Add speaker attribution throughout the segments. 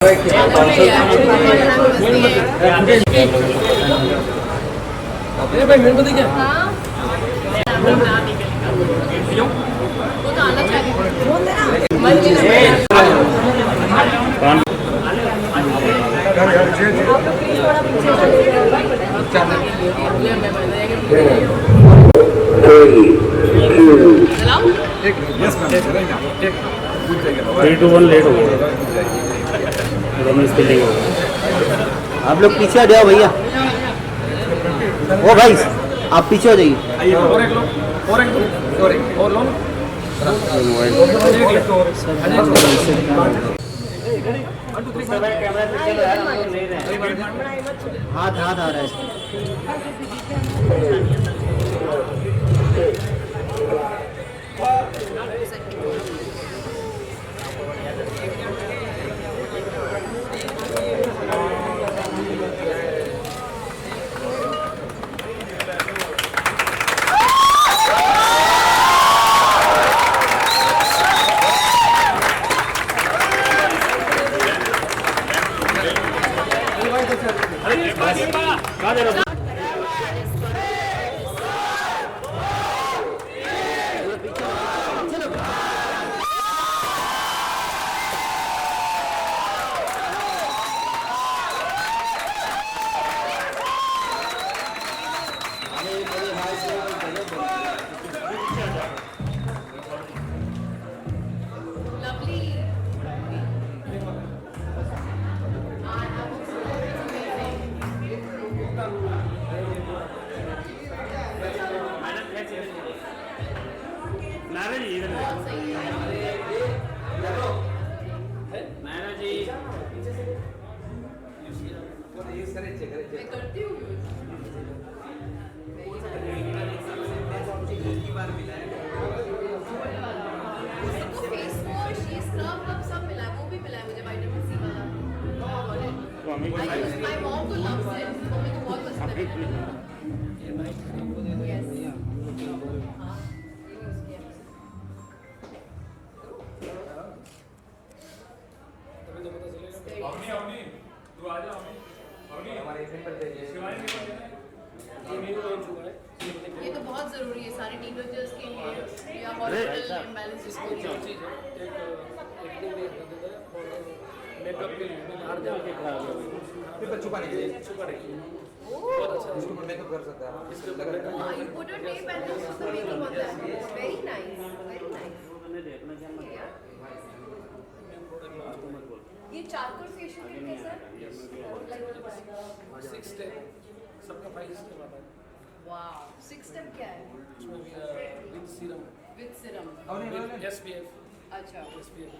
Speaker 1: भाई मेरे को देखिए
Speaker 2: थ्री टू वन लेट हो गया। स्पेलिंग हो गया।
Speaker 3: आप लोग पीछे आ जाओ भैया। ओ भाई आप पीछे हो जाइए। हाथ हाथ आ रहा है।
Speaker 4: ये तो बहुत जरूरी है सारे टीनेजर्स के लिए या हॉर्मोनल इम्बैलेंसेस के लिए।
Speaker 1: मेकअप के लिए छुपाने के लिए इसको मेकअप कर सकते हैं।
Speaker 4: हाँ, you put a tape and then उसको मेकअप होता है। Very nice, very nice. ये चारकोल फेशियल किट कैसा है?
Speaker 1: 6 स्टेप सबका 5 स्टेप आता है।
Speaker 4: वाह, 6 स्टेप क्या है?
Speaker 1: With serum
Speaker 4: With serum.
Speaker 1: With SPF.
Speaker 4: अच्छा,
Speaker 1: एसपीएफ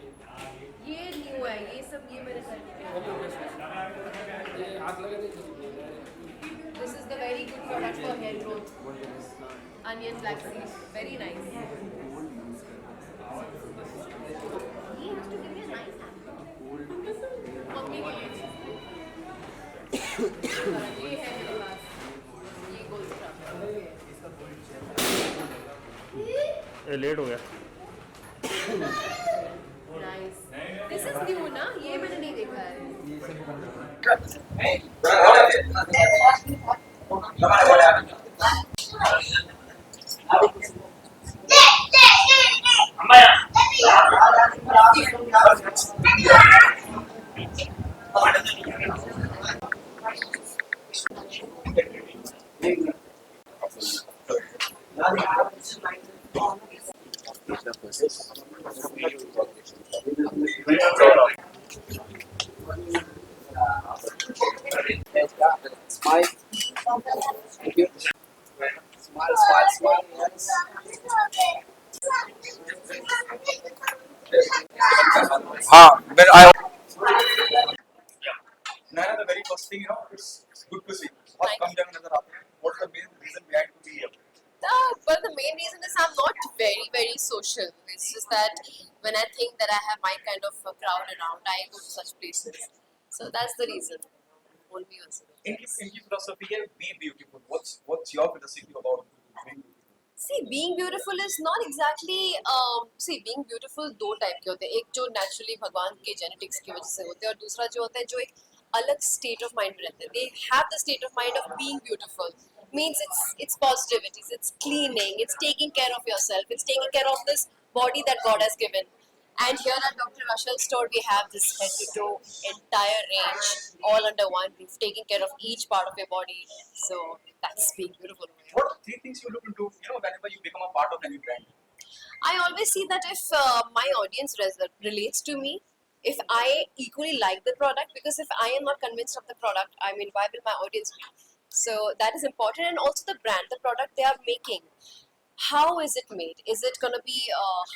Speaker 4: ये न्यू है, ये सब ये मेरे साथ है।
Speaker 1: ये हाथ लगा दीजिए।
Speaker 4: This is the very good product for hair growth. Onion flaxseed, very nice. He has to give me a nice hand. Mummy के लिए ये है मेरे पास, ये गोल्ड स्टाफ।
Speaker 2: लेट हो गया।
Speaker 4: Nice. This is new ना, ये मैंने नहीं देखा है।
Speaker 5: हाँ, Naina, the very first thing, it's good to see. बहुत कम जगह नजर आते हैं. What's the main reason behind to be here?
Speaker 4: But the main reason is I'm not very social. It's just that when I think that I have my kind of a crowd around, I go to such places. So that's the reason. Won't be also.
Speaker 5: इनकी philosophy है be beautiful. What's your philosophy about being beautiful?
Speaker 4: See, being beautiful is not exactly see, being beautiful दो type के होते हैं, एक जो naturally भगवान के genetics की वजह से होते हैं और दूसरा जो होता है जो एक अलग state of mind में रहते हैं. They have the state of mind of being beautiful. Means it's positivities, it's cleaning, it's taking care of yourself, it's taking care of this body that God has given. And here at Dr. Russell's store, we have this head to toe entire range, all under one roof, taking care of each part of your body. So that's being beautiful.
Speaker 5: What are three things you look into, whenever you become a part of any brand?
Speaker 4: I always see that if my audience relates to me, if I equally like the product, because if I am not convinced of the product, I mean, why will my audience be? So that is important, and also the brand, the product they are making. How is it made? Is it going to be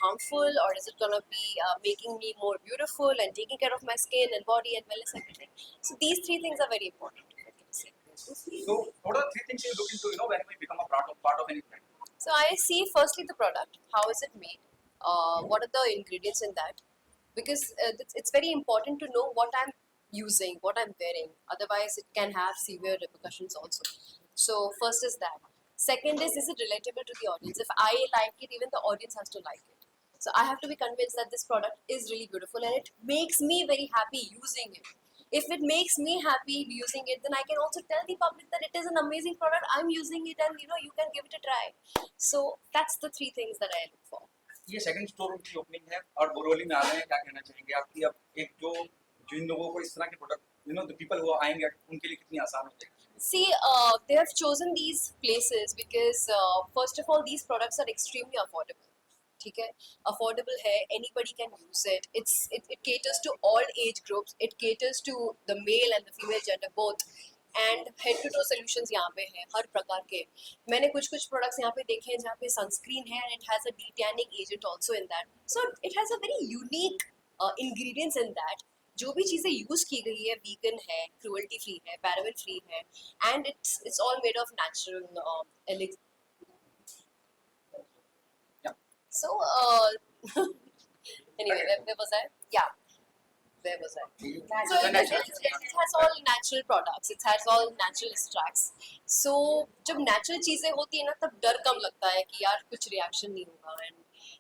Speaker 4: harmful, or is it going to be making me more beautiful and taking care of my skin and body and wellness, everything? So these three things are very important.
Speaker 5: So what are three things you look into, whenever you become a part of any brand?
Speaker 4: So I see firstly the product. How is it made? What are the ingredients in that? Because it's very important to know what I'm using, what I'm wearing. Otherwise, it can have severe repercussions also. So first is that. Second is it relatable to the audience? If I like it, even the audience has to like it. So I have to be convinced that this product is really beautiful and it makes me very happy using it. If it makes me happy using it, then I can also tell the public that it is an amazing product. I'm using it, and you can give it a try. So that's the three things that I look for.
Speaker 5: ये second store की opening है और बोरोली में आ रहे हैं, क्या कहना चाहेंगे आपकी अब एक जो जिन लोगों को इस तरह के प्रोडक्ट द पीपल हु आएंगे उनके लिए कितनी आसान हो जाएगी?
Speaker 4: See, they have chosen these places because first of all, these products are extremely affordable. ठीक है, affordable है, anybody can use it. It caters to all age groups. It caters to the male and the female gender both. And head to toe solutions यहाँ पे हैं हर प्रकार के. मैंने कुछ products यहाँ पे देखे हैं जहाँ पे sunscreen है and it has a de-tanning agent also in that. So it has a very unique ingredients in that. जो भी चीज़ें यूज़ की गई है vegan है, cruelty free है, paraben free है, and it's all made of natural elixir. So, anyway, where was I? Yeah, where was I? So, it has all natural products. It has all natural extracts. So, जब natural चीज़ें होती है ना, तब डर कम लगता है कि यार कुछ reaction नहीं होगा. And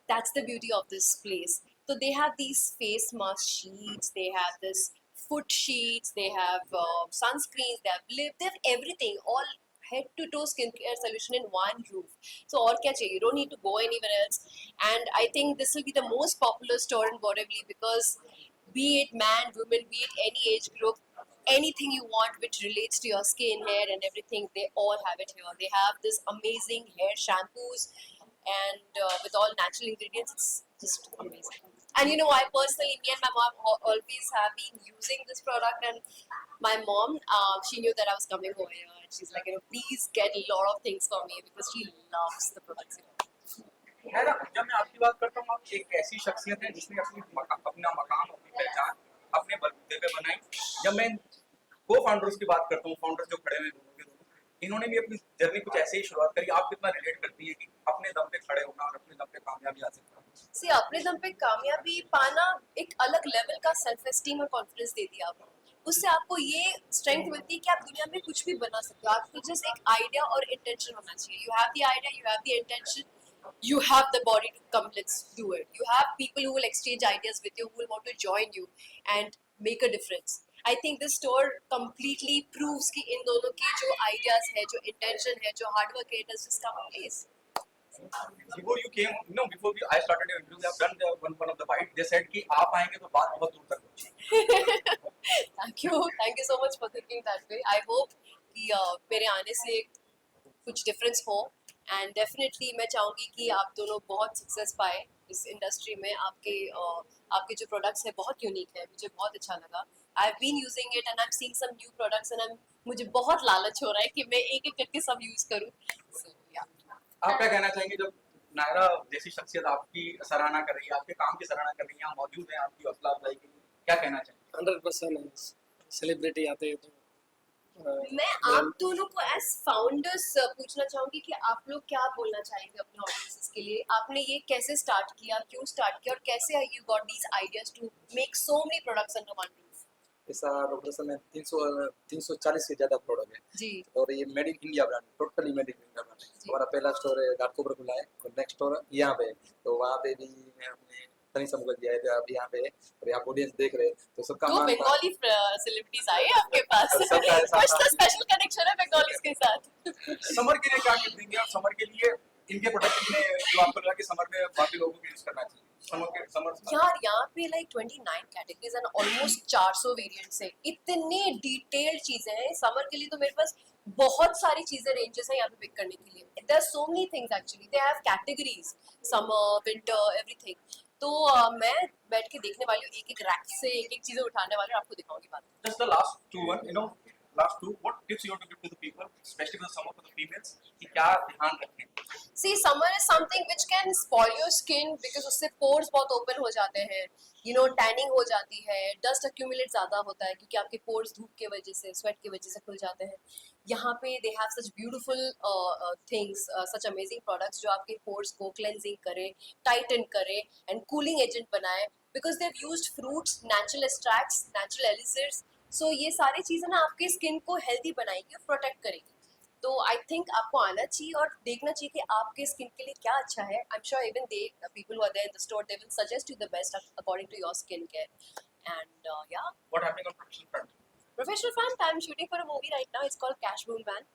Speaker 4: that's the beauty of this place. So, they have these face mask sheets. They have this foot sheets. They have sunscreens. They have lip. They have everything. All head to toe skincare solution in one roof. So और क्या चाहिए? You don't need to go anywhere else. And I think this will be the most popular store in Borivali because be it man, woman, be it any age group, anything you want which relates to your skin, hair and everything, they all have it here. They have this amazing hair shampoos and with all natural ingredients, it's just amazing. And I personally, me and my mom always have been using this product, and my mom, she knew that I was coming over here, and she's like, please get a lot of things for me because she loves the products here.
Speaker 5: है ना, जब मैं आपकी बात करता हूँ, आप एक ऐसी शख्सियत है जिसने अपना मकाम, अपनी पहचान अपने बलबूते पे बनाई. जब मैं को-फाउंडर्स की बात करता हूँ, फाउंडर्स जो खड़े हुए हैं, इन्होंने भी अपनी जर्नी कुछ ऐसे ही शुरुआत करी. आप कितना रिलेट करती है कि अपने दम पे खड़े होना और अपने दम पे कामयाबी हासिल करना?
Speaker 4: See, अपने दम पे कामयाबी पाना एक अलग लेवल का सेल्फ एस्टीम और कॉन्फिडेंस देती है आपको. उससे आपको ये स्ट्रेंथ मिलती है कि आप दुनिया में कुछ भी बना सकते हो. आपको जस्ट एक आइडिया और इंटेंशन होना चाहिए. You have the idea, you have the intention, you have the body to come, let's do it. You have people who will exchange ideas with you, who will want to join you and make a difference. I think this store completely proves कि इन दोनों के जो ideas है, जो intention है, जो hard work है, it has just come in place.
Speaker 5: Before you came, I started your interview, I've done one of the bite. They said कि आप आएंगे तो बात बहुत दूर तक पहुंची.
Speaker 4: Thank you so much for thinking that way. I hope कि मेरे आने से कुछ difference हो, and definitely मैं चाहूँगी कि आप दोनों बहुत success पाए इस industry में. आपके जो products है बहुत unique है, मुझे बहुत अच्छा लगा. I've been using it and I'm seeing some new products and मुझे बहुत लालच हो रहा है कि मैं एक एक करके सब use करूँ. So yeah.
Speaker 5: आप क्या कहना चाहेंगे जब नायरा जैसी शख्सियत आपकी सराहना कर रही है, आपके काम की सराहना कर रही है, यहाँ मौजूद है, आपकी हौसला अफजाई के लिए क्या कहना चाहेंगे?
Speaker 1: 100% सेलिब्रिटी आते हैं तो
Speaker 4: मैं आप दोनों को एज फाउंडर्स पूछना चाहूंगी कि आप लोग क्या बोलना चाहेंगे अपने ऑडियंसेस के लिए. आपने ये कैसे स्टार्ट किया, क्यों स्टार्ट किया और कैसे you got these ideas to make so many products under one roof?
Speaker 6: ऐसा डॉक्टर सन में 340 से ज्यादा प्रोडक्ट है
Speaker 4: जी
Speaker 6: और ये made in India brand, totally made in India brand है।
Speaker 4: जी।
Speaker 6: हमारा पहला स्टोर है घाटकोपर खुला है और नेक्स्ट स्टोर यहाँ पे है। तो वहाँ पे भी हमने तनिषा मुखर्जी आए थे, अब यहाँ पे है और यहाँ ऑडियंस देख रहे हैं तो सबका
Speaker 4: दो
Speaker 6: मान था।
Speaker 4: बंगाली सेलिब्रिटीज आए हैं आपके पास
Speaker 6: सबका ऐसा
Speaker 4: कुछ तो
Speaker 6: था।
Speaker 4: स्पेशल कनेक्शन है बंगालीज के साथ
Speaker 5: समर के लिए क्या टिप देंगे आप? समर के लिए इनके प्रोडक्ट में जो आपको लगा कि समर में बाकी लोगों को यूज करना चाहिए समर
Speaker 4: यार यहाँ पे like 29 categories and almost 400 variants है, इतने डिटेल्ड चीजें हैं। समर के लिए तो मेरे पास बहुत सारी चीजें रेंजेस हैं यहाँ पे पिक करने के लिए। There are so many things actually, they have categories summer winter everything. तो मैं बैठ के देखने वाली हूँ, एक एक रैक से एक एक चीजें उठाने वाली हूँ, आपको दिखाऊंगी बाद में।
Speaker 5: just the last two one, you know, last two, what tips you want to give to the people, especially for the summer, for the females, कि क्या ध्यान रखें?
Speaker 4: See, summer is something which can spoil your skin because उससे pores बहुत open हो जाते हैं, you know, tanning हो जाती है, dust accumulate ज़्यादा होता है क्योंकि आपके pores धूप के वजह से, sweat की वजह से खुल जाते हैं। यहाँ पे they have such beautiful things, such amazing products जो आपके pores को cleansing करे, tighten करे and cooling agent बनाए because they've used fruits, natural extracts, natural elixirs, so ये सारी चीज़ें ना आपके स्किन को हेल्दी बनाएगी और प्रोटेक्ट करेगी। तो आई थिंक आपको आना चाहिए और देखना चाहिए कि आपके स्किन के लिए क्या अच्छा है। I am sure even they people who are there in the store they will suggest you the best according to your skin care and या
Speaker 5: What happening on professional front?
Speaker 4: professional front I'm shooting for a movie right now. It's called Cash Boom Bang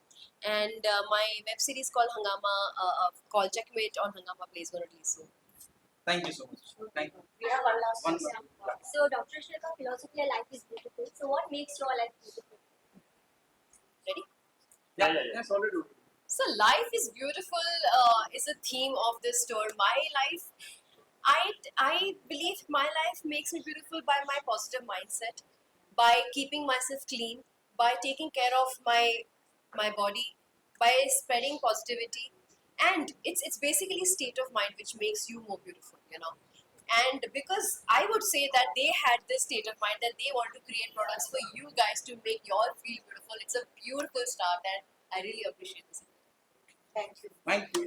Speaker 4: and my web series called Hangama called Checkmate on Hangama Play is going to release soon.
Speaker 5: Thank you so much. Thank you.
Speaker 7: We have one last
Speaker 5: One
Speaker 7: question.
Speaker 5: more.
Speaker 7: So, Dr. Shilpa, philosophy of life is beautiful. So, what makes your life beautiful?
Speaker 4: Ready?
Speaker 5: Yeah, yes, already.
Speaker 4: So life is beautiful is a theme of this store. My life, I believe my life makes me beautiful by my positive mindset, by keeping myself clean, by taking care of my body, by spreading positivity, and it's basically state of mind which makes you more beautiful, you know. And because I would say that they had this state of mind that they want to create products for you guys to make you all feel beautiful. It's a beautiful start and I really appreciate this.
Speaker 7: Thank you.
Speaker 5: Thank you.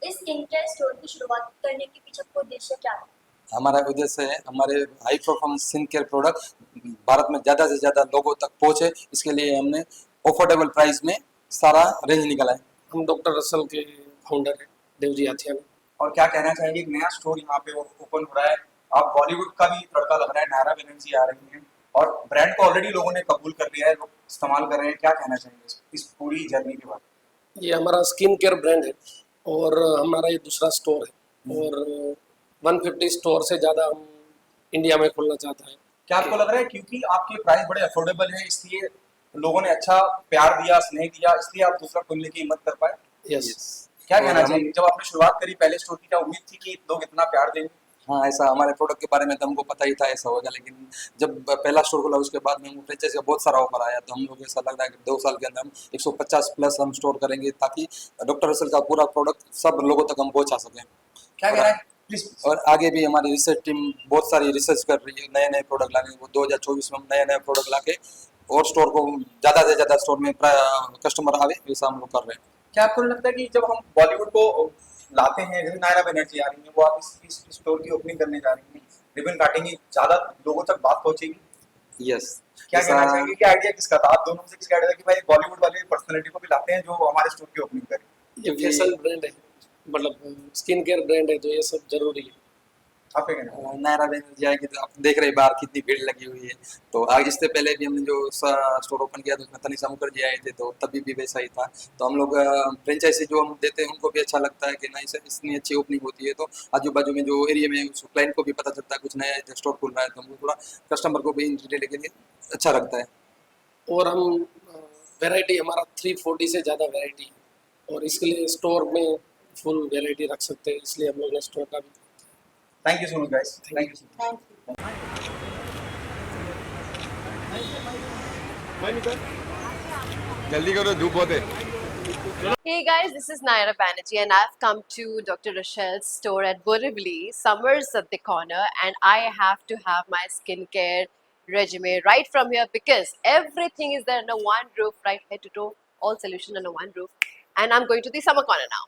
Speaker 7: इस skin care store की शुरुआत करने के पीछे आपका उद्देश्य क्या है?
Speaker 6: हमारा उद्देश्य है हमारे high performance skin care product Bharat में ज़्यादा से ज़्यादा लोगों तक पहुँचे, इसके लिए हमने अफोर्डेबल प्राइस में सारा रेंज निकाला है।
Speaker 1: हम डॉक्टर रसल के फाउंडर हैं देवजी आथिया।
Speaker 5: और क्या कहना चाहेंगे? एक नया स्टोर यहाँ पे ओपन हो रहा है, आप बॉलीवुड का भी तड़का लग रहा है, नायरा बनर्जी आ रही हैं और ब्रांड को ऑलरेडी लोगों ने कबूल कर लिया है, लोग इस्तेमाल कर रहे हैं। क्या कहना चाहेंगे इस पूरी जर्नी के बारे में?
Speaker 1: ये हमारा स्किन केयर ब्रांड है और हमारा ये दूसरा स्टोर है और 150 स्टोर से ज़्यादा हम इंडिया में खोलना चाहता है।
Speaker 5: क्या आपको लग रहा है क्योंकि आपके प्राइस बड़े अफोर्डेबल हैं इसलिए लोगों ने अच्छा प्यार दिया, स्नेह दिया, इसलिए आप दूसरा खोलने की हिम्मत कर पाए?
Speaker 1: यस।
Speaker 5: क्या कहना चाहेंगे? जब आपने शुरुआत करी पहले स्टोर की, क्या उम्मीद थी कि लोग इतना प्यार देंगे?
Speaker 6: हाँ, ऐसा हमारे प्रोडक्ट के बारे में तो हमको पता ही था ऐसा होगा, लेकिन जब पहला स्टोर खुला उसके बाद में हमको फ्रेंचाइज का बहुत सारा ऑफर आया तो हम लोग ऐसा लग रहा है कि 2 साल के अंदर हम 150 प्लस हम स्टोर करेंगे ताकि डॉक्टर रसल का पूरा प्रोडक्ट सब लोगों तक हम पहुँचा सकें।
Speaker 5: क्या कहना है प्लीज?
Speaker 6: और आगे भी हमारी रिसर्च टीम बहुत सारी रिसर्च कर रही है, नए नए प्रोडक्ट लाने, वो 2024 में हम नए नए प्रोडक्ट लाके और स्टोर को ज़्यादा से ज़्यादा स्टोर में कस्टमर आवे वैसा हम लोग कर रहे हैं।
Speaker 5: क्या आपको लगता है कि जब हम बॉलीवुड को लाते हैं, जैसे नायरा बनर्जी आ रही है, वो आप इस स्टोर की ओपनिंग करने जा रही हैं, रिबन काटेंगी, ज़्यादा लोगों तक बात पहुंचेगी?
Speaker 6: यस।
Speaker 5: क्या कहना चाहेंगे कि आइडिया किसका था? आप दोनों में से किसका आइडिया था कि भाई बॉलीवुड वाले पर्सनालिटी को भी लाते हैं जो हमारे स्टोर की ओपनिंग करें?
Speaker 1: ये फैशन ब्रांड है, मतलब स्किन केयर ब्रांड है, तो ये सब जरूरी है।
Speaker 5: आप क्या कहना है?
Speaker 6: नायरा बनर्जी आएगी तो आप देख रहे हैं बाहर कितनी भीड़ लगी हुई है। तो आगे इससे पहले भी हमने जो स्टोर ओपन किया तो उसमें तनिषा मुखर्जी आए थे, तो तभी भी वैसा ही था। तो हम लोग फ्रेंचाइजी जो हम देते हैं उनको भी अच्छा लगता है कि नहीं सर इतनी अच्छी ओपनिंग होती है, तो आजू बाजू में जो एरिया में उस क्लाइंट को भी पता चलता है कुछ नया स्टोर खुल रहा है, तो हमको थोड़ा कस्टमर को भी इंटरटेन के लिए अच्छा लगता है।
Speaker 1: और हम वैरायटी हमारा 340 से ज़्यादा वैरायटी है और इसके लिए स्टोर में फुल वैरायटी रख सकते हैं, इसलिए हम लोग ने स्टोर का भी।
Speaker 5: Thank you so much guys, thank you so much.
Speaker 7: Thank you.
Speaker 8: जल्दी करो, धूप बहुत है।
Speaker 4: Hey guys, this is Naira Banerjee and I've come to Dr. Rochelle's store at Borivali. Summer's at the corner and I have to have my skincare regimen right from here because everything is there under one roof, right head to toe, all solutions under one roof. And I'm going to the summer corner now.